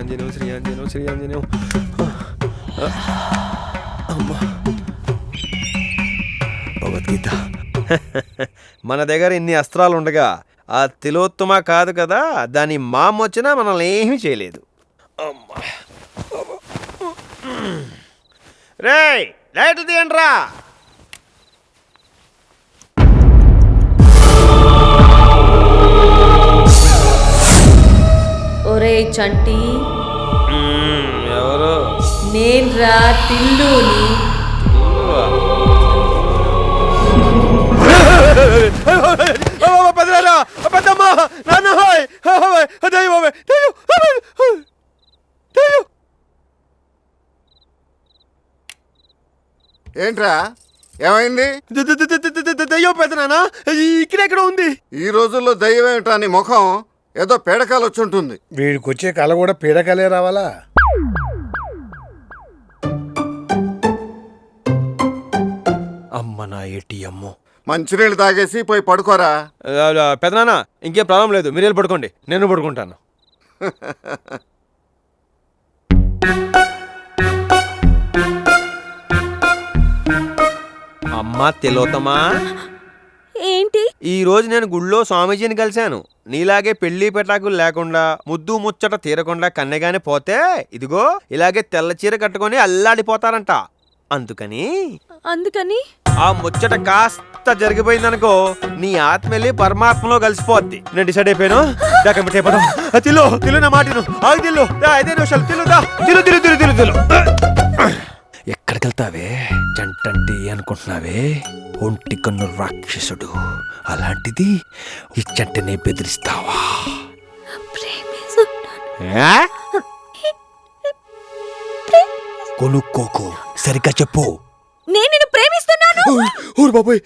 శ్రీయాంజనేయం శ్రీయాంజనేయం శ్రీయాంజనేయం. అమ్మా భగవద్గీత. మన దగ్గర ఇన్ని అస్త్రాలు ఉండగా ఆ తిలోత్తమ కాదు కదా, దాని మామ వచ్చినా మనల్ని ఏమీ చేయలేదు. అమ్మా రేయ్ లైట్లు తీయండిరా. ఒరే చంటి, ఎవరు? నేన్రా తిల్లుని. ఏంట్రా ఏమైంది? దయ్యం పెద్దనానా ఇక్కడెక్కడ ఉంది? ఈ రోజుల్లో దయ్యం ఏమిట్రా నీ ముఖం? ఏదో పేడకాలు వచ్చి ఉంటుంది. వీడికొచ్చే కళ కూడా పీడకలే రావాలా? అమ్మ నా ఏటీఎం. మంచినీళ్ళు తాగేసి పోయి పడుకోరా. పెద్దనానా ఇంకేం ప్రాబ్లం లేదు, మీరు వెళ్ళి పడుకోండి, నేను పడుకుంటాను. అమ్మా తిలోత్తమా, ఏంటి? ఈ రోజు నేను గుళ్ళో స్వామీజీని కలిశాను. నీలాగే పెళ్లి పెటాకులు లేకుండా ముద్దు ముచ్చట తీరకుండా కన్నెగానే పోతే ఇదిగో ఇలాగే తెల్ల చీర కట్టుకొని అల్లాడిపోతారంట. అందుకని ఆ ముచ్చట కాస్త జరిగిపోయిందనుకో, నీ ఆత్మల్లి పరమాత్మలో కలిసిపోద్ది. నేను డిసైడ్ అయిపోయాను. తిల్లు తిల్లు నా మాటను ఆగి తిల్లు 5 నిమిషాలు తిల్లు. ఎక్కడికి వెళ్తావే జంటంటే అనుకుంటున్నావే? ఒంటి కన్ను రాక్షసుడు, అలాంటిది ఈ జంటనే బెదిరిస్తావా? కొనుక్కోకు, సరిగ్గా చెప్పు. నేను ప్రేమిస్తున్నాను. బాబాయ్